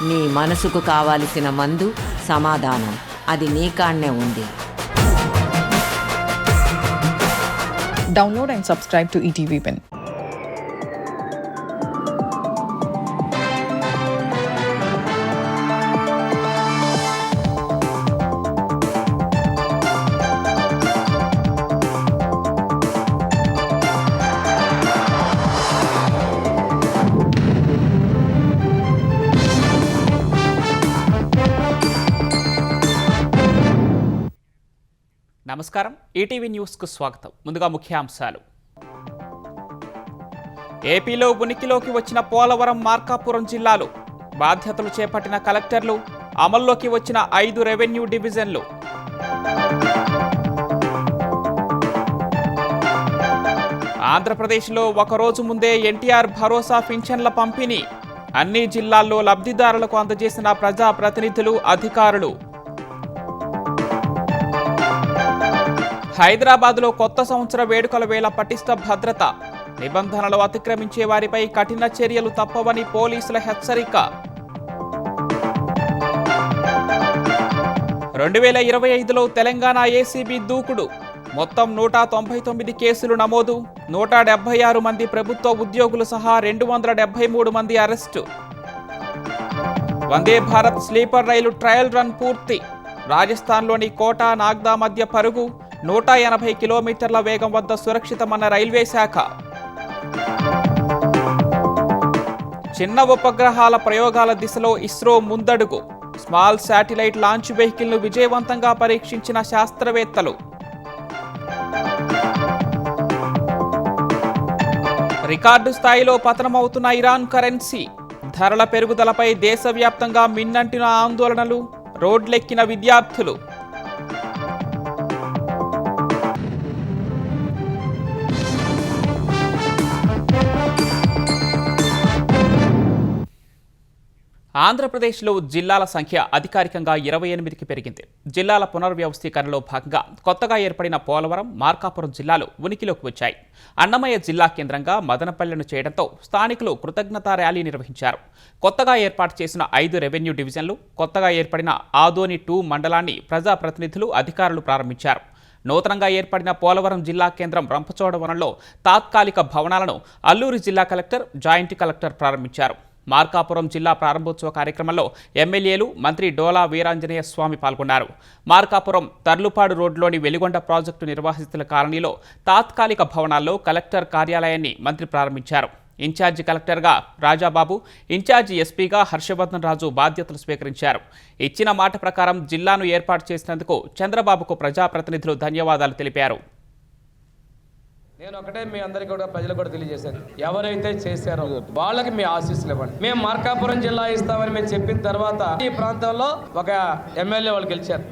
నీ మనసుకు కావలసిన మందు సమాధానం అది నీ కాడనే ఉంది. Download and subscribe to ETV Win. నమస్కారం, ఈటీవీ న్యూస్కు స్వాగతం. ముందుగా ముఖ్యాంశాలు. ఏపీలో ఉనికిలోకి వచ్చిన పోలవరం, మార్కాపురం జిల్లాలు. బాధ్యతలు చేపట్టిన కలెక్టర్లు, అమల్లోకి వచ్చిన 5 రెవెన్యూ డివిజన్లు. ఆంధ్రప్రదేశ్లో ఒకరోజు ముందే ఎన్టీఆర్ భరోసా పింఛన్ల పంపిణీ. అన్ని జిల్లాల్లో లబ్ధిదారులకు అందజేసిన ప్రజాప్రతినిధులు, అధికారులు. హైదరాబాద్లో కొత్త సంవత్సర వేడుకల వేళ పటిష్ట భద్రత. నిబంధనలు అతిక్రమించే వారిపై కఠిన చర్యలు తప్పవని పోలీసుల హెచ్చరిక. 2025లో తెలంగాణ ఏసీబీ దూకుడు. మొత్తం 199 కేసులు నమోదు. 176 మంది ప్రభుత్వ ఉద్యోగులు సహా 273 మంది అరెస్టు. వందే భారత్ స్లీపర్ రైలు ట్రయల్ రన్ పూర్తి. రాజస్థాన్లోని కోటా, నాగ్దా మధ్య పరుగు. 180 కిలోమీటర్ల వేగం వద్ద సురక్షితమన్న రైల్వే శాఖ. చిన్న ఉపగ్రహాల ప్రయోగాల దిశలో ఇస్రో ముందడుగు. స్మాల్ శాటిలైట్ లాంచ్ వెహికల్ను విజయవంతంగా పరీక్షించిన శాస్త్రవేత్తలు. రికార్డు స్థాయిలో పతనమవుతున్న ఇరాన్ కరెన్సీ. ధరల పెరుగుదలపై దేశవ్యాప్తంగా మిన్నంటిన ఆందోళనలు. రోడ్లెక్కిన విద్యార్థులు. ఆంధ్రప్రదేశ్లో జిల్లాల సంఖ్య అధికారికంగా 28కి పెరిగింది. జిల్లాల పునర్వ్యవస్థీకరణలో భాగంగా కొత్తగా ఏర్పడిన పోలవరం, మార్కాపురం జిల్లాలు ఉనికిలోకి వచ్చాయి. అన్నమయ్య జిల్లా కేంద్రంగా మదనపల్లెను చేయడంతో స్థానికులు కృతజ్ఞతా ర్యాలీ నిర్వహించారు. కొత్తగా ఏర్పాటు చేసిన 5 రెవెన్యూ డివిజన్లు, కొత్తగా ఏర్పడిన ఆదోని 2 మండలాన్ని ప్రజాప్రతినిధులు, అధికారులు ప్రారంభించారు. నూతనంగా ఏర్పడిన పోలవరం జిల్లా కేంద్రం రంపచోడవరంలో తాత్కాలిక భవనాలను అల్లూరు జిల్లా కలెక్టర్, జాయింట్ కలెక్టర్ ప్రారంభించారు. మార్కాపురం జిల్లా ప్రారంభోత్సవ కార్యక్రమంలో ఎమ్మెల్యేలు, మంత్రి డోలా వీరాంజనేయ స్వామి పాల్గొన్నారు. మార్కాపురం తర్లుపాడు రోడ్లోని వెలిగొండ ప్రాజెక్టు నిర్వాసితుల కాలనీలో తాత్కాలిక భవనాల్లో కలెక్టర్ కార్యాలయాన్ని మంత్రి ప్రారంభించారు. ఇన్ఛార్జి కలెక్టర్గా రాజాబాబు, ఇన్ఛార్జి ఎస్పీగా హర్షవర్ధన్ రాజు బాధ్యతలు స్వీకరించారు. ఇచ్చిన మాట ప్రకారం జిల్లాను ఏర్పాటు చేసినందుకు చంద్రబాబుకు ప్రజాప్రతినిధులు ధన్యవాదాలు తెలిపారు. నేను ఒకటే మీ అందరికీ కూడా ప్రజలకు కూడా తెలియజేశాను, ఎవరైతే చేశారో వాళ్ళకి మీ ఆశీస్సులు ఇవ్వండి. మేము మార్కాపురం జిల్లా ఇస్తామని మేము చెప్పిన తర్వాత ఈ ప్రాంతంలో ఒక ఎమ్మెల్యే వాళ్ళు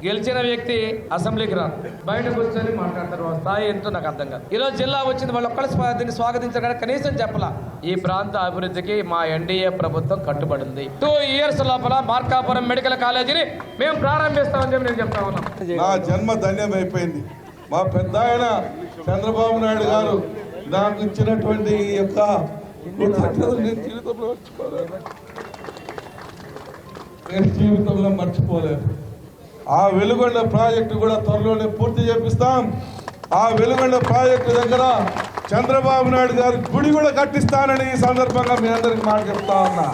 గెలిచిన వ్యక్తి అసెంబ్లీకి రాను, బయట కూర్చొని మాట్లాడతారు. స్థాయి ఏంటో నాకు అర్థం కాదు. ఈరోజు జిల్లా వచ్చింది, వాళ్ళు ఒక్కళ్ళు స్వాగతించడానికి కనీసం చెప్పలా. ఈ ప్రాంత అభివృద్ధికి మా ఎన్డీఏ ప్రభుత్వం కట్టుబడింది. 2 years లోపల మార్కాపురం మెడికల్ కాలేజీని మేము ప్రారంభిస్తామని చెప్పి నేను చెప్తా ఉన్నాం. నా జన్మ ధన్యమైపోయింది. మా పెద్ద ఆయన చంద్రబాబు నాయుడు గారు నాకు ఇచ్చినటువంటి ఈ యొక్క జీవితంలో మర్చిపోలేదు. ఆ వెలుగొండ ప్రాజెక్టు కూడా త్వరలోనే పూర్తి చేపిస్తాం. ఆ వెలుగొండ ప్రాజెక్టు దగ్గర చంద్రబాబు నాయుడు గారు గుడి కూడా కట్టిస్తానని ఈ సందర్భంగా మీ అందరికి మాట చెప్తా ఉన్నా.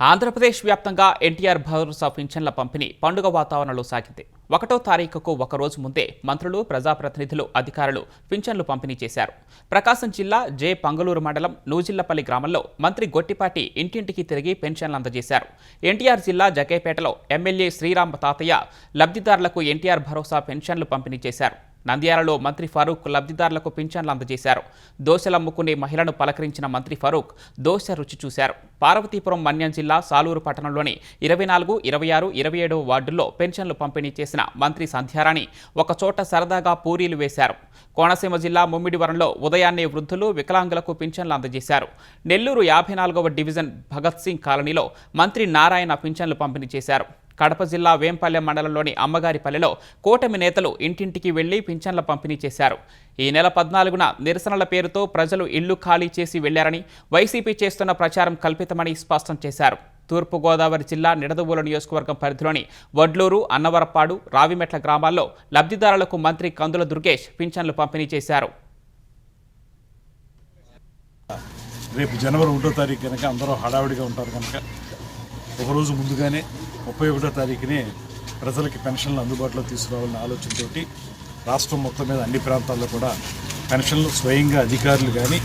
ఆంధ్రప్రదేశ్ వ్యాప్తంగా ఎన్టీఆర్ భరోసా పింఛన్ల పంపిణీ పండుగ వాతావరణంలో సాగింది. 1వ తారీఖుకు ఒకరోజు ముందే మంత్రులు, ప్రజాప్రతినిధులు, అధికారులు పింఛన్లు పంపిణీ చేశారు. ప్రకాశం జిల్లా పంగలూరు మండలం నూజిల్లపల్లి గ్రామంలో మంత్రి గొట్టిపాటి ఇంటింటికి తిరిగి పెన్షన్లు అందజేశారు. ఎన్టీఆర్ జిల్లా జకేపేటలో ఎమ్మెల్యే శ్రీరామ్ తాతయ్య లబ్ధిదారులకు ఎన్టీఆర్ భరోసా పెన్షన్లు పంపిణీ చేశారు. నంద్యాలలో మంత్రి ఫరూక్ లబ్ధిదారులకు పింఛన్లు అందజేశారు. దోశలమ్ముకునే మహిళను పలకరించిన మంత్రి ఫరూక్ దోశ రుచి చూశారు. పార్వతీపురం మన్యం జిల్లా సాలూరు పట్టణంలోని 24, 26, 27వ వార్డుల్లో పెన్షన్లు పంపిణీ చేసిన మంత్రి సంధ్యారాణి ఒకచోట సరదాగా పూరీలు వేశారు. కోనసీమ జిల్లా ముమ్మిడివరంలో ఉదయాన్నే వృద్ధులు, వికలాంగులకు పింఛన్లు అందజేశారు. నెల్లూరు 54వ డివిజన్ భగత్ సింగ్ కాలనీలో మంత్రి నారాయణ పింఛన్లు పంపిణీ చేశారు. కడప జిల్లా వేంపల్లె మండలంలోని అమ్మగారిపల్లెలో కూటమి నేతలు ఇంటింటికి వెళ్లి పింఛన్ల పంపిణీ చేశారు. ఈ నెల 14న నిరసనల పేరుతో ప్రజలు ఇళ్లు ఖాళీ చేసి వెళ్లారని, వైసీపీ చేస్తున్న ప్రచారం కల్పితమని స్పష్టం చేశారు. తూర్పుగోదావరి జిల్లా నిడదవోలు నియోజకవర్గం పరిధిలోని వడ్లూరు, అన్నవరపాడు, రావిమెట్ల గ్రామాల్లో లబ్ధిదారులకు మంత్రి కందుల దుర్గేష్ పింఛన్లు పంపిణీ చేశారు. రేపు జనవరి 1వ తారీఖు కనుక అందరూ హడావిడిగా ఉంటారు కనుక ఒకరోజు ముందుగానే 31వ తారీఖునే ప్రజలకి పెన్షన్లు అందుబాటులో తీసుకురావాలనే ఆలోచనతోటి రాష్ట్రం మొత్తం మీద అన్ని ప్రాంతాల్లో కూడా పెన్షన్లు స్వయంగా అధికారులు కానీ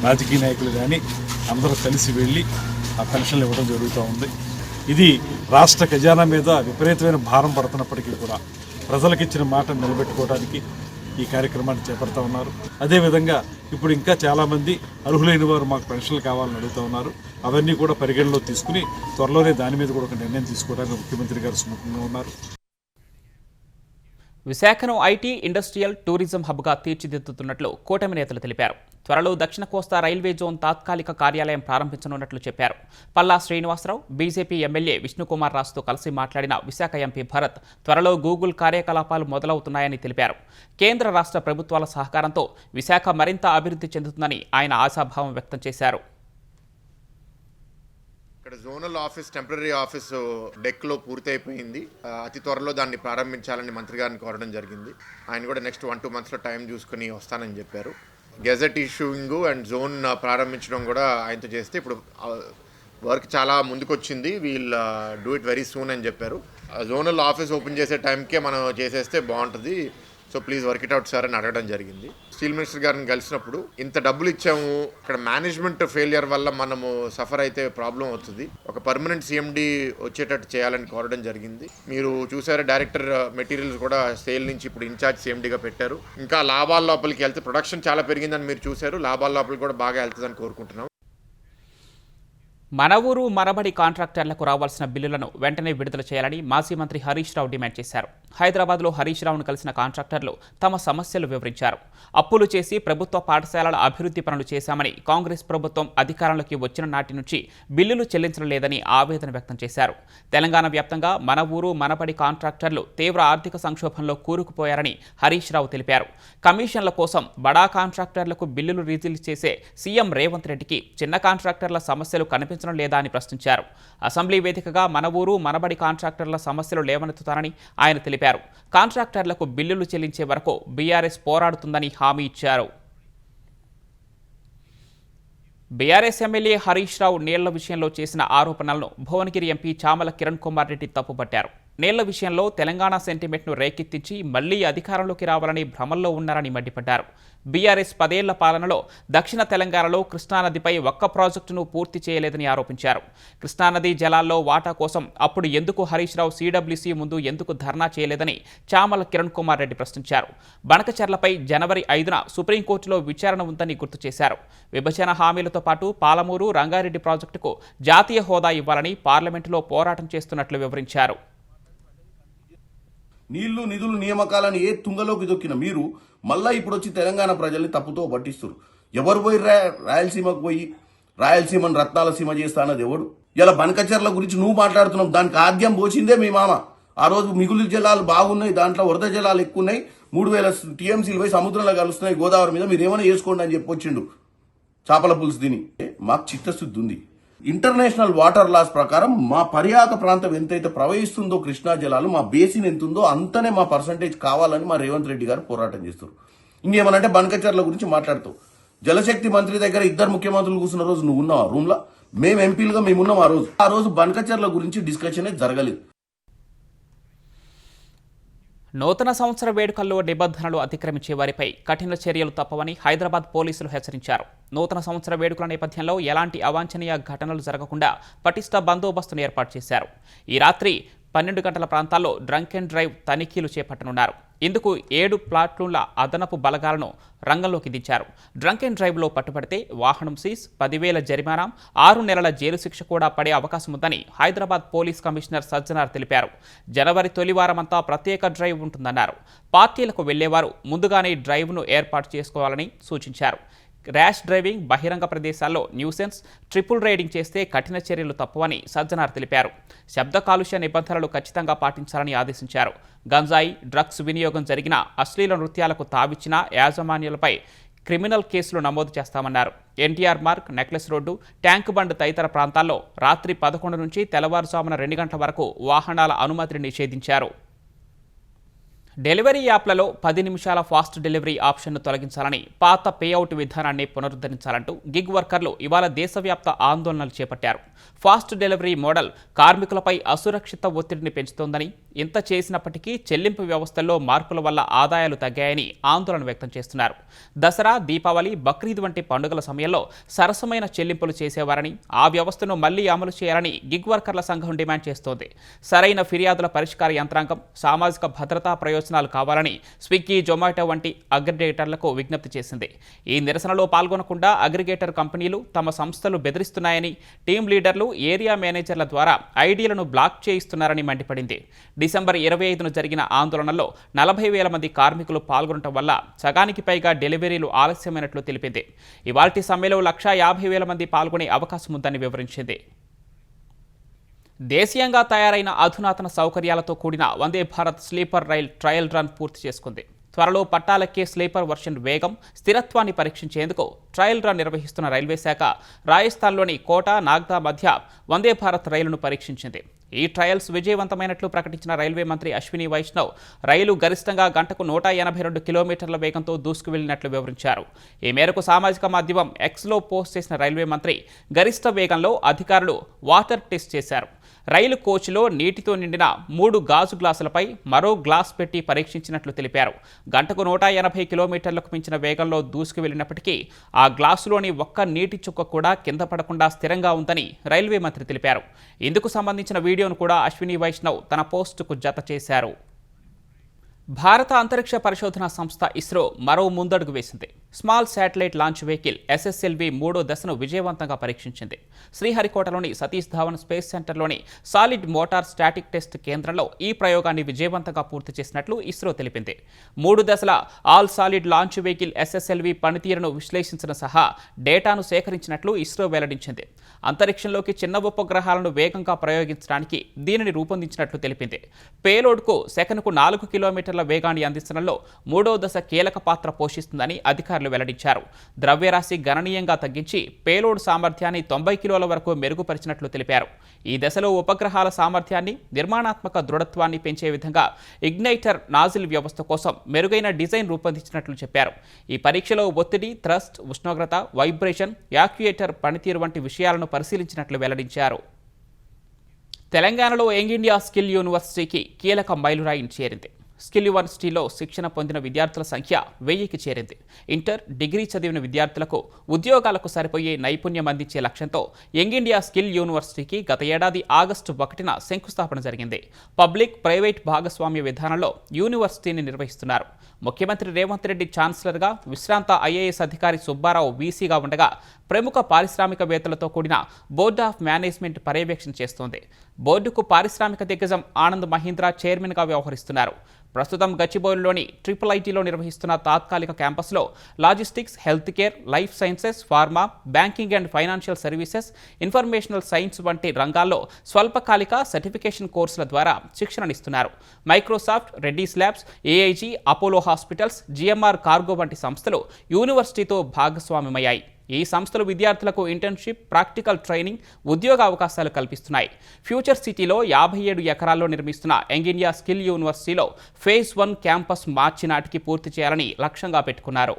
రాజకీయ నాయకులు కానీ అందరూ కలిసి వెళ్ళి ఆ పెన్షన్లు ఇవ్వడం జరుగుతూ ఉంది. ఇది రాష్ట్ర ఖజానా మీద విపరీతమైన భారం పడుతున్నప్పటికీ కూడా ప్రజలకు ఇచ్చిన మాట నిలబెట్టుకోవడానికి ఈ కార్యక్రమాన్ని చేపడతా ఉన్నారు. అదేవిధంగా ఇప్పుడు ఇంకా చాలామంది అర్హులైన వారు మాకు పెన్షన్లు కావాలని అడుగుతూ ఉన్నారు. అవన్నీ కూడా పరిగణలో తీసుకుని త్వరలోనే దాని మీద కూడా ఒక నిర్ణయం తీసుకోవడానికి ముఖ్యమంత్రి గారు సుముఖంగా ఉన్నారు. విశాఖను ఐటీ, ఇండస్ట్రియల్, టూరిజం హబ్గా తీర్చిదిద్దుతున్నట్లు కూటమి నేతలు తెలిపారు. త్వరలో దక్షిణ కోస్తా రైల్వే జోన్ తాత్కాలిక కార్యాలయం ప్రారంభించనున్నట్లు చెప్పారు. పల్లా శ్రీనివాసరావు, బీజేపీ ఎమ్మెల్యే విష్ణుకుమార్ రాజుతో కలిసి మాట్లాడిన విశాఖ ఎంపీ భరత్ త్వరలో గూగుల్ కార్యకలాపాలు మొదలవుతున్నాయని తెలిపారు. కేంద్ర రాష్ట్ర ప్రభుత్వాల సహకారంతో విశాఖ మరింత అభివృద్ధి చెందుతుందని ఆయన ఆశాభావం వ్యక్తం చేశారు. ఇక్కడ జోనల్ ఆఫీస్, టెంపరీ ఆఫీస్ డెక్లో పూర్తయిపోయింది. అతి త్వరలో దాన్ని ప్రారంభించాలని మంత్రి గారిని కోరడం జరిగింది. ఆయన కూడా నెక్స్ట్ 1-2 మంత్స్లో టైం చూసుకుని వస్తానని చెప్పారు. గెజెట్ ఇష్యూయింగ్ అండ్ జోన్ ప్రారంభించడం కూడా ఆయనతో చేస్తే ఇప్పుడు వర్క్ చాలా ముందుకొచ్చింది. We'll do it very soon అని చెప్పారు. జోనల్ ఆఫీస్ ఓపెన్ చేసే టైంకే మనం చేసేస్తే బాగుంటుంది, so please work it out sir అని అడగడం జరిగింది. స్టీల్ మినిస్టర్ గారిని కలిసినప్పుడు ఇంత డబ్బులు ఇచ్చాము, ఇక్కడ మేనేజ్మెంట్ ఫెయిలియర్ వల్ల మనము సఫర్ అయితే ప్రాబ్లం అవుతుంది, ఒక పర్మనెంట్ సిఎండి వచ్చేటట్టు చేయాలని కోరడం జరిగింది. మీరు చూసారు, డైరెక్టర్ మెటీరియల్స్ కూడా సేల్ నుంచి ఇప్పుడు ఇన్ఛార్జ్ సిఎండిగా పెట్టారు. ఇంకా లాభాల లోపలికి వెళ్తే ప్రొడక్షన్ చాలా పెరిగిందని మీరు చూశారు, లాభాల లోపలికి కూడా బాగా వెళ్తుందని కోరుకుంటున్నాం. మన ఊరు మనబడి కాంట్రాక్టర్లకు రావాల్సిన బిల్లులను వెంటనే విడుదల చేయాలని మాజీ మంత్రి హరీష్ రావు డిమాండ్ చేశారు. హైదరాబాద్లో హరీష్ రావును కలిసిన కాంట్రాక్టర్లు తమ సమస్యలు వివరించారు. అప్పులు చేసి ప్రభుత్వ పాఠశాలల అభివృద్ధి పనులు చేశామని, కాంగ్రెస్ ప్రభుత్వం అధికారంలోకి వచ్చిన నాటి నుంచి బిల్లులు చెల్లించడం లేదని ఆవేదన వ్యక్తం చేశారు. తెలంగాణ వ్యాప్తంగా మన ఊరు మనబడి కాంట్రాక్టర్లు తీవ్ర ఆర్థిక సంక్షోభంలో కూరుకుపోయారని హరీష్ రావు తెలిపారు. కమిషన్ల కోసం బడా కాంట్రాక్టర్లకు బిల్లులు రిలీజ్ చేసే సీఎం రేవంత్ రెడ్డికి చిన్న కాంట్రాక్టర్ల సమస్యలు కనిపించడం లేదా అని ప్రశ్నించారు. అసెంబ్లీ వేదికగా మన ఊరు మనబడి కాంట్రాక్టర్ల సమస్యలు లేవనెత్తుతారని ఆయన తెలిపారు. కాంట్రాక్టర్లకు బిల్లులు చెల్లించే వరకు బీఆర్ఎస్ పోరాడుతుందని హామీ ఇచ్చారు. బీఆర్ఎస్ ఎమ్మెల్యే హరీష్ రావు నీళ్ల విషయంలో చేసిన ఆరోపణలను భువనగిరి ఎంపీ చామల కిరణ్ కుమార్ రెడ్డి తప్పుపట్టారు. నీళ్ల విషయంలో తెలంగాణ సెంటిమెంట్ను రేకెత్తించి మళ్లీ అధికారంలోకి రావాలని భ్రమల్లో ఉన్నారని మండిపడ్డారు. బీఆర్ఎస్ 10 ఏళ్ల పాలనలో దక్షిణ తెలంగాణలో కృష్ణానదిపై ఒక్క ప్రాజెక్టును పూర్తి చేయలేదని ఆరోపించారు. కృష్ణానది జలాల్లో వాటా కోసం అప్పుడు ఎందుకు హరీష్ రావు సీడబ్ల్యూసీ ముందు ఎందుకు ధర్నా చేయలేదని చామల కిరణ్ కుమార్ రెడ్డి ప్రశ్నించారు. బనకచర్లపై జనవరి 5న సుప్రీంకోర్టులో విచారణ ఉందని గుర్తు చేశారు. విభజన హామీలతో పాటు పాలమూరు, రంగారెడ్డి ప్రాజెక్టుకు జాతీయ హోదా ఇవ్వాలని పార్లమెంటులో పోరాటం చేస్తున్నట్లు వివరించారు. నీళ్లు, నిధులు, నియామకాలను ఏ తుంగలోకి దొక్కిన మీరు మళ్ళా ఇప్పుడు వచ్చి తెలంగాణ ప్రజల్ని తప్పుతో పట్టిస్తారు. ఎవరు పోయి రాయలసీమకు పోయి రాయలసీమను రత్నాల సీమ చేస్తా అన్నది ఎవడు? ఇలా బనకచర్ల గురించి నువ్వు మాట్లాడుతున్నావు. దానికి ఆద్యం పోసిందే మీ మామ. ఆ రోజు మిగులు జలాలు బాగున్నాయి, దాంట్లో వరద జలాలు ఎక్కువ ఉన్నాయి, 3000 టీఎంసీలు పోయి సముద్రంలో కలుస్తున్నాయి గోదావరి మీద, మీరు ఏమైనా చేసుకోండి అని చెప్పి వచ్చిండు చేపల పులుసు తిని. మాకు చిత్తశుద్ధి ఉంది. ఇంటర్నేషనల్ వాటర్ లాస్ ప్రకారం మా పర్యాక ప్రాంతం ఎంతైతే ప్రవహిస్తుందో కృష్ణా జలాలు, మా బేసిన్ ఎంత ఉందో అంతనే మా పర్సంటేజ్ కావాలని మా రేవంత్ రెడ్డి గారు పోరాటం చేస్తారు. ఇంకేమనంటే బనకచర్ల గురించి మాట్లాడుతావు. జలశక్తి మంత్రి దగ్గర 2 ముఖ్యమంత్రులు కూర్చున్న రోజు నువ్వు ఉన్నావు ఆ రూమ్ లో, మేము ఎంపీలుగా మేమున్నాం ఆ రోజు బనకచర్ల గురించి డిస్కషన్ జరగలేదు. నూతన సంవత్సర వేడుకల్లో నిబంధనలు అతిక్రమించే వారిపై కఠిన చర్యలు తప్పవని హైదరాబాద్ పోలీసులు హెచ్చరించారు. నూతన సంవత్సర వేడుకల నేపథ్యంలో ఎలాంటి అవాంఛనీయ ఘటనలు జరగకుండా పటిష్ట బందోబస్తును ఏర్పాటు చేశారు. ఈ రాత్రి 12 గంటల ప్రాంతాల్లో డ్రంక్ అండ్ డ్రైవ్ తనిఖీలు చేపట్టనున్నారు. ఇందుకు 7 ప్లాటూన్ల అదనపు బలగాలను రంగంలోకి దించారు. డ్రంక్ అండ్ డ్రైవ్లో పట్టుబడితే వాహనం సీజ్, 10,000 జరిమానా, 6 నెలల జైలు శిక్ష కూడా పడే అవకాశం ఉందని హైదరాబాద్ పోలీస్ కమిషనర్ సజ్జనార్ తెలిపారు. జనవరి తొలివారమంతా ప్రత్యేక డ్రైవ్ ఉంటుందన్నారు. పార్టీలకు వెళ్లేవారు ముందుగానే డ్రైవ్ను ఏర్పాటు చేసుకోవాలని సూచించారు. ర్యాష్ డ్రైవింగ్, బహిరంగ ప్రదేశాల్లో న్యూసెన్స్, ట్రిపుల్ రైడింగ్ చేస్తే కఠిన చర్యలు తప్పవని సజ్జనార్ తెలిపారు. శబ్ద కాలుష్య నిబంధనలు ఖచ్చితంగా పాటించాలని ఆదేశించారు. గంజాయి, డ్రగ్స్ వినియోగం జరిగిన, అశ్లీల నృత్యాలకు తావిచ్చిన యాజమాన్యాలపై క్రిమినల్ కేసులు నమోదు చేస్తామన్నారు. NTR Marg, necklace road, tank bund తదితర ప్రాంతాల్లో రాత్రి 11 నుంచి తెల్లవారుజామున 2 గంటల వరకు వాహనాల అనుమతిని నిషేధించారు. డెలివరీ యాప్లలో 10 నిమిషాల ఫాస్ట్ డెలివరీ ఆప్షన్ను తొలగించాలని, పాత పేఅవుట్ విధానాన్ని పునరుద్ధరించాలంటూ గిగ్ వర్కర్లు ఇవాళ దేశవ్యాప్త ఆందోళనలు చేపట్టారు. ఫాస్ట్ డెలివరీ మోడల్ కార్మికులపై అసురక్షిత ఒత్తిడిని పెంచుతోందని, ఇంత చేసినప్పటికీ చెల్లింపు వ్యవస్థల్లో మార్పుల వల్ల ఆదాయాలు తగ్గాయని ఆందోళన వ్యక్తం చేస్తున్నారు. దసరా, దీపావళి, బక్రీద్ వంటి పండుగల సమయంలో సరసమైన చెల్లింపులు చేసేవారని, ఆ వ్యవస్థను మళ్లీ అమలు చేయాలని గిగ్ వర్కర్ల సంఘం డిమాండ్ చేస్తోంది. సరైన ఫిర్యాదుల పరిష్కార యంత్రాంగం, సామాజిక భద్రతా ప్రయోజనాలు కావాలని స్విగ్గీ, జొమాటో వంటి అగ్రిగేటర్లకు విజ్ఞప్తి చేసింది. ఈ నిరసనలో పాల్గొనకుండా అగ్రిగేటర్ కంపెనీలు తమ సంస్థలు బెదిరిస్తున్నాయని, టీం లీడర్లు, ఏరియా మేనేజర్ల ద్వారా ఐడీలను బ్లాక్ చేయిస్తున్నారని మండిపడింది. డిసెంబర్ 25న జరిగిన ఆందోళనలో 40,000 మంది కార్మికులు పాల్గొనడం వల్ల సగానికి పైగా డెలివరీలు ఆలస్యమైనట్లు తెలిపింది. ఇవాల్టి సమ్మెలో 150,000 మంది పాల్గొనే అవకాశం ఉందని వివరించింది. దేశీయంగా తయారైన అధునాతన సౌకర్యాలతో కూడిన Vande Bharat sleeper rail trial run పూర్తి చేసుకుంది. త్వరలో పట్టాలెక్కే స్లీపర్ వర్షన్ వేగం, స్థిరత్వాన్ని పరీక్షించేందుకు ట్రయల్ రన్ నిర్వహిస్తున్న రైల్వే శాఖ రాజస్థాన్లోని కోటా, నాగ్దా మధ్య వందే భారత్ రైలును పరీక్షించింది. ఈ ట్రయల్స్ విజయవంతమైనట్లు ప్రకటించిన రైల్వే మంత్రి అశ్విని వైష్ణవ్ రైలు గరిష్టంగా గంటకు 182 కిలోమీటర్ల వేగంతో దూసుకు వెళ్లినట్లు వివరించారు. ఈ మేరకు సామాజిక మాధ్యమం ఎక్స్లో పోస్ట్ చేసిన రైల్వే మంత్రి గరిష్ట వేగంలో అధికారులు వాటర్ టెస్ట్ చేశారు. రైలు కోచ్లో నీటితో నిండిన 3 గాజు గ్లాసులపై మరో గ్లాస్ పెట్టి పరీక్షించినట్లు తెలిపారు. గంటకు 180 కిలోమీటర్లకు మించిన వేగంలో దూసుకు వెళ్లినప్పటికీ ఆ గ్లాసులోని ఒక్క నీటి చుక్క కూడా కింద పడకుండా స్థిరంగా ఉందని రైల్వే మంత్రి తెలిపారు. ఇందుకు సంబంధించిన వీడియోను కూడా అశ్విని వైష్ణవ్ తన పోస్టుకు జత చేశారు. భారత అంతరిక్ష పరిశోధన సంస్థ ఇస్రో మరో ముందడుగు వేసింది. Small satellite launch vehicle SSLV 3వ దశను విజయవంతంగా పరీక్షించింది. శ్రీహరికోటలోని సతీష్ ధావన్ స్పేస్ సెంటర్లోని సాలిడ్ మోటార్ స్టాటిక్ టెస్ట్ కేంద్రంలో ఈ ప్రయోగాన్ని విజయవంతంగా పూర్తి చేసినట్లు ఇస్రో తెలిపింది. 3 దశల all solid launch vehicle SSLV పనితీరును విశ్లేషించిన సహా డేటాను సేకరించినట్లు ఇస్రో వెల్లడించింది. అంతరిక్షంలోకి చిన్న ఉపగ్రహాలను వేగంగా ప్రయోగించడానికి దీనిని రూపొందించినట్లు తెలిపింది. పేలోడ్కు సెకనుకు 4 కిలోమీటర్ల వేగాన్ని అందించడంలో 3వ దశ కీలక పాత్ర పోషిస్తుందని అధికారులు వెల్లడించారు. ద్రవ్యరాశి గణనీయంగా తగ్గించి పేలోడ్ సామర్థ్యాన్ని 90 కిలోల వరకు మెరుగుపరిచినట్లు తెలిపారు. ఈ దశలో ఉపగ్రహాల సామర్థ్యాన్ని, నిర్మాణాత్మక దృఢత్వాన్ని పెంచే విధంగా ఇగ్నైటర్ నాజిల్ వ్యవస్థ కోసం మెరుగైన డిజైన్ రూపొందించినట్లు చెప్పారు. ఈ పరీక్షలో ఒత్తిడి, థ్రస్ట్, ఉష్ణోగ్రత, వైబ్రేషన్, యాక్యుయేటర్ పనితీరు వంటి విషయాలను పరిశీలించినట్లు వెల్లడించారు. తెలంగాణలో యంగ్ ఇండియా స్కిల్ యూనివర్సిటీకి కీలక మైలురాయిని చేరింది. స్కిల్ యూనివర్సిటీలో శిక్షణ పొందిన విద్యార్థుల సంఖ్య 1000కి చేరింది. ఇంటర్, డిగ్రీ చదివిన విద్యార్థులకు ఉద్యోగాలకు సరిపోయే నైపుణ్యం అందించే లక్ష్యంతో యంగ్ ఇండియా స్కిల్ యూనివర్సిటీకి గత ఏడాది ఆగస్టు 1న శంకుస్థాపన జరిగింది. పబ్లిక్, ప్రైవేట్ భాగస్వామ్య విధానంలో యూనివర్సిటీని నిర్వహిస్తున్నారు. ముఖ్యమంత్రి రేవంత్ రెడ్డి ఛాన్సలర్గా, విశ్రాంత IAS అధికారి సుబ్బారావు VCగా ఉండగా ప్రముఖ పారిశ్రామికవేత్తలతో కూడిన బోర్డ్ ఆఫ్ మేనేజ్మెంట్ పర్యవేక్షణ చేస్తోంది. బోర్డుకు పారిశ్రామిక దిగ్గజం ఆనంద్ మహీంద్రా చైర్మన్గా వ్యవహరిస్తున్నారు. ప్రస్తుతం గచ్చిబౌలిలోని IIITలో నిర్వహిస్తున్న తాత్కాలిక క్యాంపస్లో logistics, health care, life sciences, pharma, banking and financial services, informational science వంటి రంగాల్లో స్వల్పకాలిక సర్టిఫికేషన్ కోర్సుల ద్వారా శిక్షణనిస్తున్నారు. Microsoft, Reddy's labs, AIG, Apollo hospitals, GMR cargo వంటి సంస్థలు యూనివర్సిటీతో భాగస్వామ్యమయ్యాయి. ఈ సంస్థలు విద్యార్థులకు ఇంటర్న్షిప్, ప్రాక్టికల్ ట్రైనింగ్, ఉద్యోగ అవకాశాలు కల్పిస్తున్నాయి. ఫ్యూచర్ సిటీలో 57 ఎకరాల్లో నిర్మిస్తున్న యంగ్ ఇండియా స్కిల్ యూనివర్సిటీలో ఫేజ్ 1 క్యాంపస్ మార్చి నాటికి పూర్తి చేయాలని లక్ష్యంగా పెట్టుకున్నారు.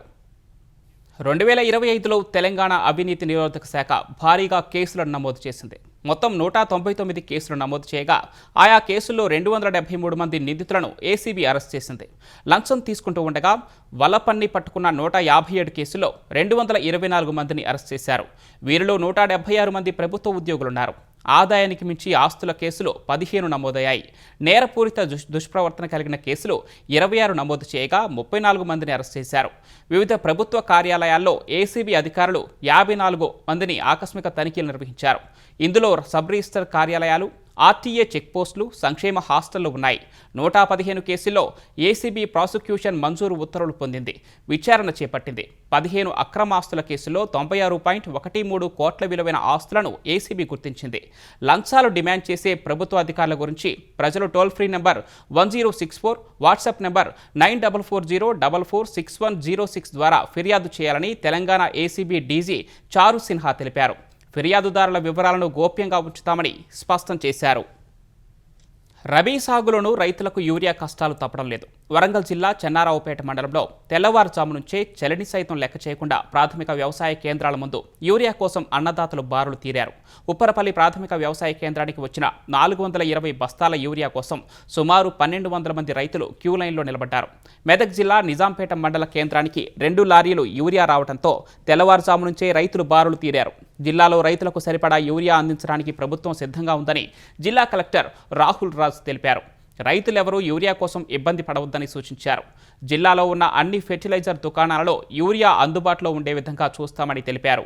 2025లో తెలంగాణ అవినీతి నిరోధక శాఖ భారీగా కేసులను నమోదు చేసింది. మొత్తం 199 కేసులు నమోదు చేయగా ఆయా కేసుల్లో 273 మంది నిందితులను ACB అరెస్ట్ చేసింది. లంచం తీసుకుంటూ ఉండగా వలపన్ని పట్టుకున్న 157 కేసుల్లో 224 మందిని అరెస్ట్ చేశారు. వీరిలో 176 మంది ప్రభుత్వ ఉద్యోగులున్నారు. ఆదాయానికి మించి ఆస్తుల కేసులు 15 నమోదయ్యాయి. నేరపూరిత దుష్ప్రవర్తన కలిగిన కేసులు 26 నమోదు చేయగా 34 మందిని అరెస్ట్ చేశారు. వివిధ ప్రభుత్వ కార్యాలయాల్లో ACB అధికారులు 54 మందిని ఆకస్మిక తనిఖీలు నిర్వహించారు. ఇందులో సబ్ రిజిస్టర్ కార్యాలయాలు, ఆర్టీఏ చెక్పోస్టులు, సంక్షేమ హాస్టళ్లు ఉన్నాయి. 115 కేసుల్లో ఏసీబీ ప్రాసిక్యూషన్ మంజూరు ఉత్తర్వులు పొందింది, విచారణ చేపట్టింది. 15 అక్రమాస్తుల కేసుల్లో 96.13 కోట్ల విలువైన ఆస్తులను ఏసీబీ గుర్తించింది. లంచాలు డిమాండ్ చేసే ప్రభుత్వ అధికారుల గురించి ప్రజలు toll free number 1064, WhatsApp number 9440446106 ద్వారా ఫిర్యాదు చేయాలని తెలంగాణ ఏసీబీ డీజీ చారు సిన్హా తెలిపారు. ఫిర్యాదుదారుల వివరాలను గోప్యంగా ఉంచుతామని స్పష్టం చేశారు. రబీ సాగులోనూ రైతులకు యూరియా కష్టాలు తప్పడం లేదు. వరంగల్ జిల్లా చెన్నారావుపేట మండలంలో తెల్లవారుజాము నుంచే చలిని సైతం లెక్క చేయకుండా ప్రాథమిక వ్యవసాయ కేంద్రాల ముందు యూరియా కోసం అన్నదాతలు బారులు తీరారు. ఉప్పరపల్లి ప్రాథమిక వ్యవసాయ కేంద్రానికి వచ్చిన 420 బస్తాల యూరియా కోసం సుమారు 1200 మంది రైతులు క్యూ లైన్లో నిలబడ్డారు. మెదక్ జిల్లా నిజాంపేట మండల కేంద్రానికి 2 లారీలు యూరియా రావడంతో తెల్లవారుజాము నుంచే రైతులు బారులు తీరారు. జిల్లాలో రైతులకు సరిపడా యూరియా అందించడానికి ప్రభుత్వం సిద్ధంగా ఉందని జిల్లా కలెక్టర్ రాహుల్ రాజ్ తెలిపారు. రైతులెవరూ యూరియా కోసం ఇబ్బంది పడవద్దని సూచించారు. జిల్లాలో ఉన్న అన్ని ఫెర్టిలైజర్ దుకాణాలలో యూరియా అందుబాటులో ఉండే విధంగా చూస్తామని తెలిపారు.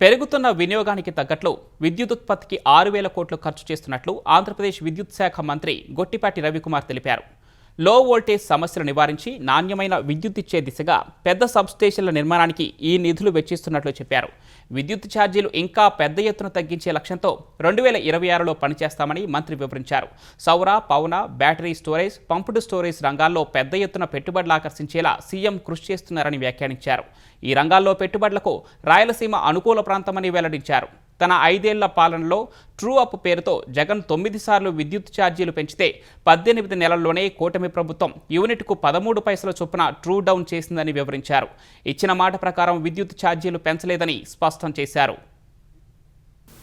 పెరుగుతున్న వినియోగానికి తగ్గట్లు విద్యుత్ ఉత్పత్తికి 6,000 కోట్లు ఖర్చు చేస్తున్నట్లు ఆంధ్రప్రదేశ్ విద్యుత్ శాఖ మంత్రి గొట్టిపాటి రవికుమార్ తెలిపారు. లో వోల్టేజ్ సమస్యలు నివారించి నాణ్యమైన విద్యుత్ ఇచ్చే దిశగా పెద్ద సబ్స్టేషన్ల నిర్మాణానికి ఈ నిధులు వెచ్చిస్తున్నట్లు చెప్పారు. విద్యుత్ ఛార్జీలు ఇంకా పెద్ద ఎత్తున తగ్గించే లక్ష్యంతో 2026లో పనిచేస్తామని మంత్రి వివరించారు. సౌర, పవన, బ్యాటరీ స్టోరేజ్, పంప్డ్ స్టోరేజ్ రంగాల్లో పెద్ద ఎత్తున పెట్టుబడులు ఆకర్షించేలా సీఎం కృషి చేస్తున్నారని వ్యాఖ్యానించారు. ఈ రంగాల్లో పెట్టుబడులకు రాయలసీమ అనుకూల ప్రాంతమని వెల్లడించారు. తన 5 ఏళ్ల పాలనలో ట్రూ అప్ పేరుతో జగన్ 9 సార్లు విద్యుత్ ఛార్జీలు పెంచితే 18 నెలల్లోనే కూటమి ప్రభుత్వం యూనిట్కు 13 పైసల చొప్పున ట్రూ డౌన్ చేసిందని వివరించారు. ఇచ్చిన మాట ప్రకారం విద్యుత్ ఛార్జీలు పెంచలేదని స్పష్టం చేశారు.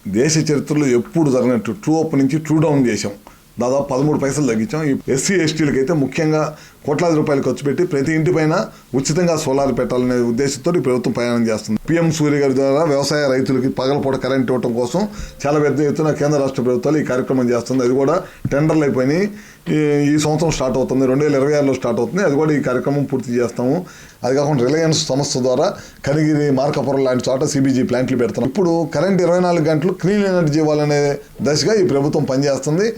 దేశ చరిత్రలో ఎప్పుడు జరిగినట్టు ట్రూ అప్ నుంచి ట్రూ డౌన్ చేశాం. దాదాపు 13 పైసలు తగ్గించాం. ఈ ఎస్సీ ఎస్టీలకు అయితే ముఖ్యంగా కోట్లాది రూపాయలు ఖర్చు పెట్టి ప్రతి ఇంటి పైన ఉచితంగా సోలార్ పెట్టాలనే ఉద్దేశంతో ఈ ప్రభుత్వం ప్రయాణం చేస్తుంది. పీఎం సూర్య గారి ద్వారా వ్యవసాయ రైతులకి పగలపూట కరెంట్ ఇవ్వడం కోసం చాలా పెద్ద ఎత్తున కేంద్ర రాష్ట్ర ప్రభుత్వాలు ఈ కార్యక్రమం చేస్తుంది. అది కూడా టెండర్లు అయిపోయి ఈ సంవత్సరం స్టార్ట్ అవుతుంది, 2026లో స్టార్ట్ అవుతుంది. అది కూడా ఈ కార్యక్రమం పూర్తి చేస్తాము. అది కాకుండా రిలయన్స్ సంస్థ ద్వారా కనిగిరి, మార్కాపురం లాంటి చోట సిబిజీ ప్లాంట్లు పెడతాం. ఇప్పుడు కరెంట్ 24 గంటలు క్లీన్ ఎనర్జీ ఇవ్వాలనే దశగా ఈ ప్రభుత్వం పనిచేస్తుంది.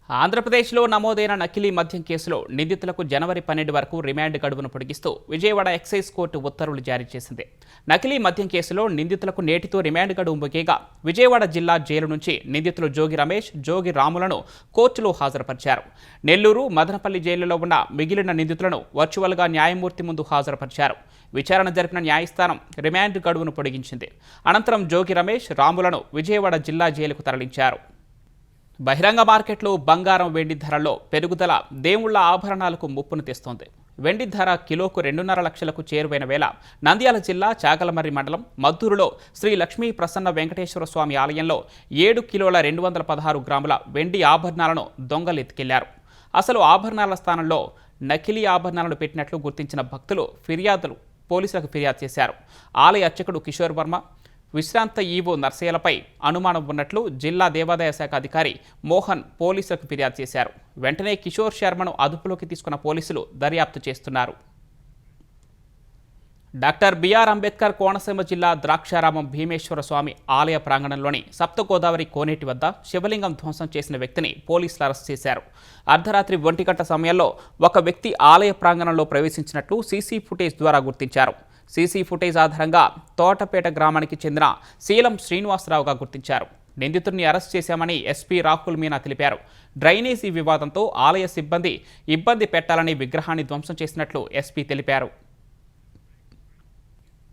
ఆంధ్రప్రదేశ్లో నమోదైన నకిలీ మద్యం కేసులో నిందితులకు జనవరి 12 వరకు రిమాండ్ గడువును పొడిగిస్తూ విజయవాడ ఎక్సైజ్ కోర్టు ఉత్తర్వులు జారీ చేసింది. నకిలీ మద్యం కేసులో నిందితులకు నేటితో రిమాండ్ గడువు ముగియగా విజయవాడ జిల్లా జైలు నుంచి నిందితులు జోగి రమేష్, జోగి రాములను కోర్టులో హాజరుపరిచారు. నెల్లూరు, మదనపల్లి జైలులో ఉన్న మిగిలిన నిందితులను వర్చువల్గా న్యాయమూర్తి ముందు హాజరుపరిచారు. విచారణ జరిపిన న్యాయస్థానం రిమాండ్ గడువును పొడిగించింది. అనంతరం జోగి రమేష్, రాములను విజయవాడ జిల్లా జైలుకు తరలించారు. బహిరంగ మార్కెట్లో బంగారం, వెండి ధరల్లో పెరుగుదల దేవుళ్ల ఆభరణాలకు ముప్పును తెస్తోంది. వెండి ధర కిలోకు 2.5 లక్షలకు చేరువైన వేళ నంద్యాల జిల్లా చాగలమర్రి మండలం మద్దూరులో శ్రీ లక్ష్మీ ప్రసన్న వెంకటేశ్వర స్వామి ఆలయంలో 7 కిలోల 216 గ్రాముల వెండి ఆభరణాలను దొంగలు ఎత్తుకెళ్లారు. అసలు ఆభరణాల స్థానంలో నకిలీ ఆభరణాలను పెట్టినట్లు గుర్తించిన భక్తులు పోలీసులకు ఫిర్యాదు చేశారు. ఆలయ అర్చకుడు కిషోర్ వర్మ, విశ్రాంత ఈవో నర్సయ్యలపై అనుమానం ఉన్నట్లు జిల్లా దేవాదాయ శాఖ అధికారి మోహన్ పోలీసులకు ఫిర్యాదు చేశారు. వెంటనే కిషోర్ శర్మను అదుపులోకి తీసుకున్న పోలీసులు దర్యాప్తు చేస్తున్నారు. డాక్టర్ బిఆర్ అంబేద్కర్ కోనసీమ జిల్లా ద్రాక్షారామం భీమేశ్వర స్వామి ఆలయ ప్రాంగణంలోని సప్తగోదావరి కోనేటి వద్ద శివలింగం ధ్వంసం చేసిన వ్యక్తిని పోలీసులు అరెస్ట్ చేశారు. అర్ధరాత్రి 1 గంట సమయంలో ఒక వ్యక్తి ఆలయ ప్రాంగణంలో ప్రవేశించినట్లు సీసీ ఫుటేజ్ ద్వారా గుర్తించారు. సీసీ ఫుటేజ్ ఆధారంగా తోటపేట గ్రామానికి చెందిన శీలం శ్రీనివాసరావుగా గుర్తించారు. నిందితుడిని అరెస్ట్ చేశామని ఎస్పీ రాహుల్ మీనా తెలిపారు. డ్రైనేజీ వివాదంతో ఆలయ సిబ్బంది ఇబ్బంది పెట్టాలని విగ్రహాన్ని ధ్వంసం చేసినట్లు ఎస్పీ తెలిపారు.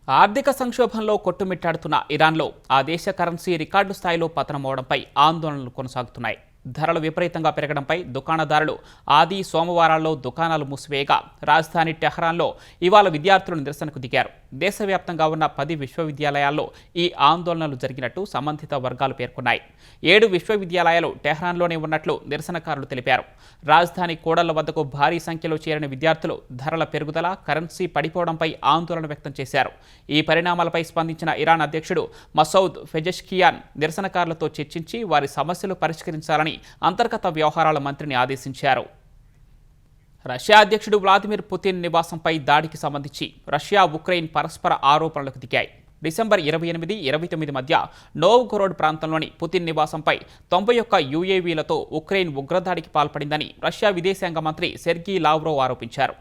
ఆర్థిక సంక్షోభంలో కొట్టుమిట్టాడుతున్న ఇరాన్లో ఆ దేశ కరెన్సీ రికార్డు స్థాయిలో పతనమవడంపై ఆందోళనలు కొనసాగుతున్నాయి. ధరలు విపరీతంగా పెరగడంపై దుకాణదారులు ఆది, సోమవారాల్లో దుకాణాలు మూసివేయగా రాజధాని టెహ్రాన్లో ఇవాళ విద్యార్థులు నిరసనకు దిగారు. దేశవ్యాప్తంగా ఉన్న 10 విశ్వవిద్యాలయాల్లో ఈ ఆందోళనలు జరిగినట్టు సంబంధిత వర్గాలు పేర్కొన్నాయి. 7 విశ్వవిద్యాలయాలు టెహ్రాన్లోనే ఉన్నట్లు నిరసనకారులు తెలిపారు. రాజధాని కూడళ్ల వద్దకు భారీ సంఖ్యలో చేరిన విద్యార్థులు ధరల పెరుగుదల, కరెన్సీ పడిపోవడంపై ఆందోళన వ్యక్తం చేశారు. ఈ పరిణామాలపై స్పందించిన ఇరాన్ అధ్యక్షుడు మసౌద్ పెజెష్కియాన్ నిరసనకారులతో చర్చించి వారి సమస్యలు పరిష్కరించాలని అంతర్గత వ్యవహారాల మంత్రిని ఆదేశించారు. రష్యా అధ్యక్షుడు వ్లాదిమిర్ పుతిన్ నివాసంపై దాడికి సంబంధించి రష్యా, ఉక్రెయిన్ పరస్పర ఆరోపణలకు దిగాయి. డిసెంబర్ 28-29 మధ్య నోవ్గోరోడ్ ప్రాంతంలోని పుతిన్ నివాసంపై 91 యుఏవీలతో ఉక్రెయిన్ ఉగ్రదాడికి పాల్పడిందని రష్యా విదేశాంగ మంత్రి సెర్గీ లావ్రోవ్ ఆరోపించారు.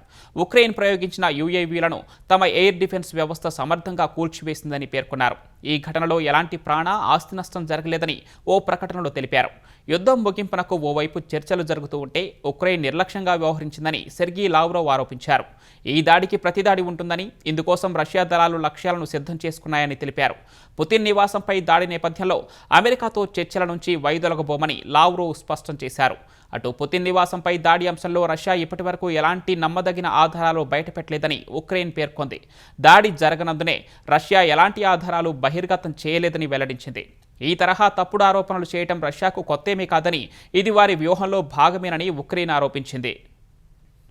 ఉక్రెయిన్ ప్రయోగించిన యుఏవీలను తమ ఎయిర్ డిఫెన్స్ వ్యవస్థ సమర్థంగా కూల్చివేసిందని పేర్కొన్నారు. ఈ ఘటనలో ఎలాంటి ప్రాణ, ఆస్తి నష్టం జరగలేదని ఓ ప్రకటనలో తెలిపారు. యుద్ధం ముగింపునకు ఓవైపు చర్చలు జరుగుతూ ఉంటే ఉక్రెయిన్ నిర్లక్ష్యంగా వ్యవహరించిందని సెర్గీ లావ్రోవ్ ఆరోపించారు. ఈ దాడికి ప్రతిదాడి ఉంటుందని, ఇందుకోసం రష్యా దళాలు లక్ష్యాలను సిద్ధం చేసుకున్నాయని తెలిపారు. పుతిన్ నివాసంపై దాడి నేపథ్యంలో అమెరికాతో చర్చల నుంచి వైదొలగబోమని లావ్రోవ్ స్పష్టం చేశారు. అటు పుతిన్ నివాసంపై దాడి అంశంలో రష్యా ఇప్పటివరకు ఎలాంటి నమ్మదగిన ఆధారాలు బయటపెట్టలేదని ఉక్రెయిన్ పేర్కొంది. దాడి జరగనందునే రష్యా ఎలాంటి ఆధారాలు బహిర్గతం చేయలేదని వెల్లడించింది. ఈ తరహా తప్పుడు ఆరోపణలు చేయడం రష్యాకు కొత్తేమీ కాదని, ఇది వారి వ్యూహంలో భాగమేనని ఉక్రెయిన్ ఆరోపించింది.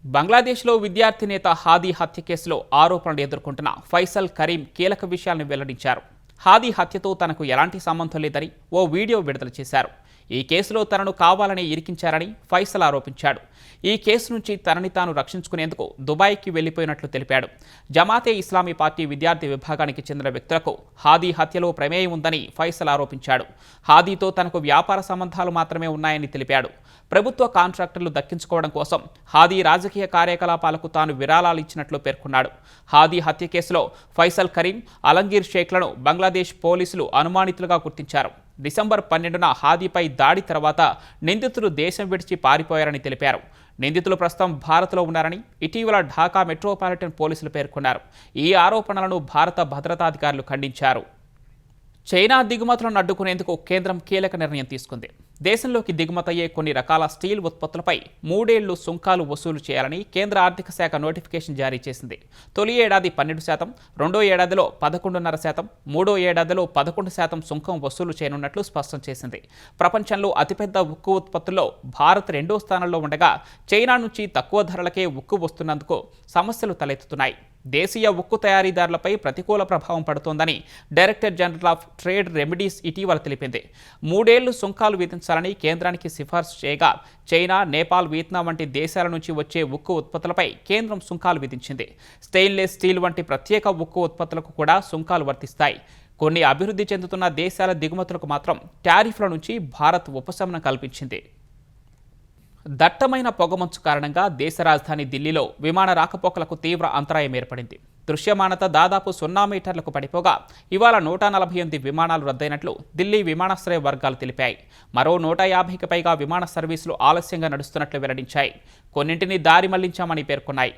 బంగ్లాదేశ్లో విద్యార్థి నేత హాదీ హత్య కేసులో ఆరోపణలు ఎదుర్కొంటున్న ఫైసల్ కరీం కీలక విషయాలను వెల్లడించారు. హాదీ హత్యతో తనకు ఎలాంటి సంబంధం లేదని ఓ వీడియో విడుదల చేశారు. ఈ కేసులో తనను కావాలని ఇరికించారని ఫైసల్ ఆరోపించాడు. ఈ కేసు నుంచి తనని తాను రక్షించుకునేందుకు దుబాయ్కి వెళ్లిపోయినట్లు తెలిపాడు. జమాతే ఇస్లామీ పార్టీ విద్యార్థి విభాగానికి చెందిన వ్యక్తులకు హాదీ హత్యలో ప్రమేయం ఉందని ఫైసల్ ఆరోపించాడు. హాదీతో తనకు వ్యాపార సంబంధాలు మాత్రమే ఉన్నాయని తెలిపాడు. ప్రభుత్వ కాంట్రాక్టర్లు దక్కించుకోవడం కోసం హాదీ రాజకీయ కార్యకలాపాలకు తాను విరాళాలు ఇచ్చినట్లు పేర్కొన్నాడు. హాదీ హత్య కేసులో ఫైసల్ కరీం, అలంగీర్ షేక్లను బంగ్లాదేశ్ పోలీసులు అనుమానితులుగా గుర్తించారు. డిసెంబర్ 12న హాదీపై దాడి తర్వాత నిందితులు దేశం విడిచి పారిపోయారని తెలిపారు. నిందితులు ప్రస్తుతం భారత్లో ఉన్నారని ఇటీవల ఢాకా మెట్రోపాలిటన్ పోలీసులు పేర్కొన్నారు. ఈ ఆరోపణలను భారత భద్రతాధికారులు ఖండించారు. చైనా దిగుమతులను అడ్డుకునేందుకు కేంద్రం కీలక నిర్ణయం తీసుకుంది. దేశంలోకి దిగుమతయ్యే కొన్ని రకాల స్టీల్ ఉత్పత్తులపై 3 ఏళ్లు సుంకాలు వసూలు చేయాలని కేంద్ర ఆర్థిక శాఖ నోటిఫికేషన్ జారీ చేసింది. తొలి ఏడాది 12%, రెండో ఏడాదిలో 11.5%, మూడో ఏడాదిలో 11% సుంకం వసూలు చేయనున్నట్లు స్పష్టం చేసింది. ప్రపంచంలో అతిపెద్ద ఉక్కు ఉత్పత్తుల్లో భారత్ 2వ స్థానంలో ఉండగా చైనా నుంచి తక్కువ ధరలకే ఉక్కు వస్తున్నందుకు సమస్యలు తలెత్తుతున్నాయి. దేశీయ ఉక్కు తయారీదారులపై ప్రతికూల ప్రభావం పడుతోందని director general of trade remedies ఇటీవల తెలిపింది. 3 ఏళ్లు సుంకాలు విధించాలని కేంద్రానికి సిఫార్సు చేయగా చైనా, నేపాల్, వియత్నాం వంటి దేశాల నుంచి వచ్చే ఉక్కు ఉత్పత్తులపై కేంద్రం సుంకాలు విధించింది. స్టెయిన్లెస్ స్టీల్ వంటి ప్రత్యేక ఉక్కు ఉత్పత్తులకు కూడా సుంకాలు వర్తిస్తాయి. కొన్ని అభివృద్ధి చెందుతున్న దేశాల దిగుమతులకు మాత్రం టారిఫ్ల నుంచి భారత్ ఉపశమనం కల్పించింది. దట్టమైన పొగమంచు కారణంగా దేశ రాజధాని ఢిల్లీలో విమాన రాకపోకలకు తీవ్ర అంతరాయం ఏర్పడింది. దృశ్యమానత దాదాపు 0 మీటర్లకు పడిపోగా ఇవాళ 148 విమానాలు రద్దయినట్లు ఢిల్లీ విమానాశ్రయ వర్గాలు తెలిపాయి. మరో 150కి పైగా విమాన సర్వీసులు ఆలస్యంగా నడుస్తున్నట్లు వెల్లడించాయి. కొన్నింటిని దారి మళ్లించామని పేర్కొన్నాయి.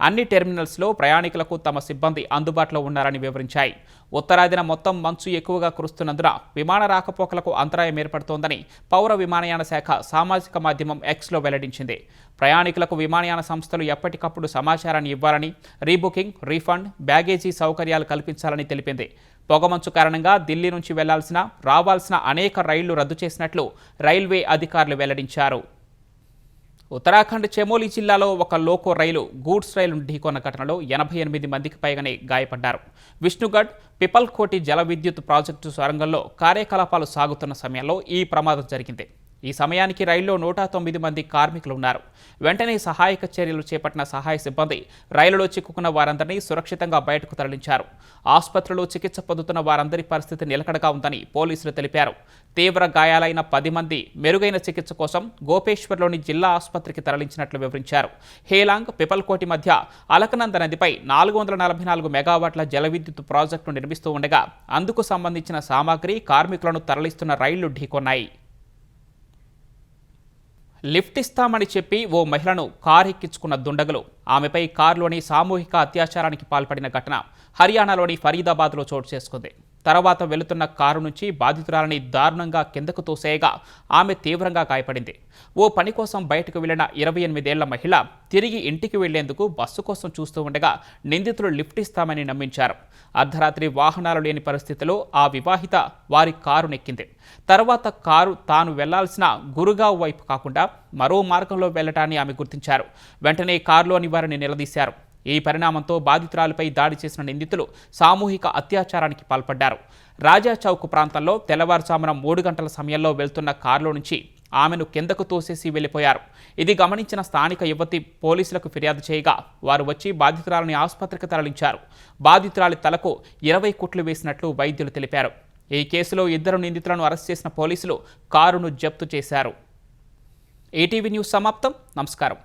అన్ని టెర్మినల్స్లో ప్రయాణికులకు తమ సిబ్బంది అందుబాటులో ఉన్నారని వివరించాయి. ఉత్తరాదిన మొత్తం మంచు ఎక్కువగా కురుస్తున్నందున విమాన రాకపోకలకు అంతరాయం ఏర్పడుతోందని పౌర విమానయాన శాఖ సామాజిక మాధ్యమం ఎక్స్లో వెల్లడించింది. ప్రయాణికులకు విమానయాన సంస్థలు ఎప్పటికప్పుడు సమాచారాన్ని ఇవ్వాలని, రీబుకింగ్, రీఫండ్, బ్యాగేజీ సౌకర్యాలు కల్పించాలని తెలిపింది. పొగమంచు కారణంగా ఢిల్లీ నుంచి రావాల్సిన అనేక రైళ్లు రద్దు చేసినట్లు రైల్వే అధికారులు వెల్లడించారు. ఉత్తరాఖండ్ చమోలి జిల్లాలో ఒక లోకో రైలు గూడ్స్ రైలును ఢీకొన్న ఘటనలో 88 మందికి పైగానే గాయపడ్డారు. విష్ణుగఢ్, పిపల్కోటి జల విద్యుత్ ప్రాజెక్టు సొరంగంలో కార్యకలాపాలు సాగుతున్న సమయంలో ఈ ప్రమాదం జరిగింది. ఈ సమయానికి రైల్లో 109 మంది కార్మికులు ఉన్నారు. వెంటనే సహాయక చర్యలు చేపట్టిన సహాయ సిబ్బంది రైలులో చిక్కుకున్న వారందరినీ సురక్షితంగా బయటకు తరలించారు. ఆసుపత్రిలో చికిత్స పొందుతున్న వారందరి పరిస్థితి నిలకడగా ఉందని పోలీసులు తెలిపారు. తీవ్ర గాయాలైన 10 మంది మెరుగైన చికిత్స కోసం గోపేశ్వర్లోని జిల్లా ఆసుపత్రికి తరలించినట్లు వివరించారు. హేలాంగ్, పిపల్కోటి మధ్య అలకనంద నదిపై 444 మెగావాట్ల జల విద్యుత్ ప్రాజెక్టును నిర్మిస్తూ ఉండగా అందుకు సంబంధించిన సామాగ్రి, కార్మికులను తరలిస్తున్న రైళ్లు ఢీకొన్నాయి. లిఫ్ట్ ఇస్తామని చెప్పి ఓ మహిళను కారెక్కించుకున్న దుండగులు ఆమెపై కారులోని సామూహిక అత్యాచారానికి పాల్పడిన ఘటన హర్యానాలోని ఫరీదాబాద్లో చోటు చేసుకుంది. తర్వాత వెళుతున్న కారు నుంచి బాధితురాలని దారుణంగా కిందకు తోసేయగా ఆమె తీవ్రంగా గాయపడింది. ఓ పని కోసం బయటకు వెళ్లిన 28 ఏళ్ల మహిళ తిరిగి ఇంటికి వెళ్లేందుకు బస్సు కోసం చూస్తూ ఉండగా నిందితులు లిఫ్ట్ ఇస్తామని నమ్మించారు. అర్ధరాత్రి వాహనాలు లేని పరిస్థితిలో ఆ వివాహిత వారి కారు నెక్కింది. తర్వాత కారు తాను వెళ్లాల్సిన గురుగావ్ వైపు కాకుండా మరో మార్గంలో వెళ్లటాన్ని ఆమె గుర్తించారు. వెంటనే కారులోని వారిని నిలదీశారు. ఈ పరిణామంతో బాధితురాలపై దాడి చేసిన నిందితులు సామూహిక అత్యాచారానికి పాల్పడ్డారు. రాజా చౌక్ ప్రాంతంలో తెల్లవారుజామున 3 గంటల సమయంలో వెళ్తున్న కారులో నుంచి ఆమెను కిందకు తోసేసి వెళ్లిపోయారు. ఇది గమనించిన స్థానిక యువతి పోలీసులకు ఫిర్యాదు చేయగా వారు వచ్చి బాధితురాలని ఆసుపత్రికి తరలించారు. బాధితురాలి తలకు 20 కుట్లు వేసినట్లు వైద్యులు తెలిపారు. ఈ కేసులో 2 నిందితులను అరెస్ట్ చేసిన పోలీసులు కారును జప్తు చేశారు. ఈటీవీ న్యూస్ సమాప్తం. నమస్కారం.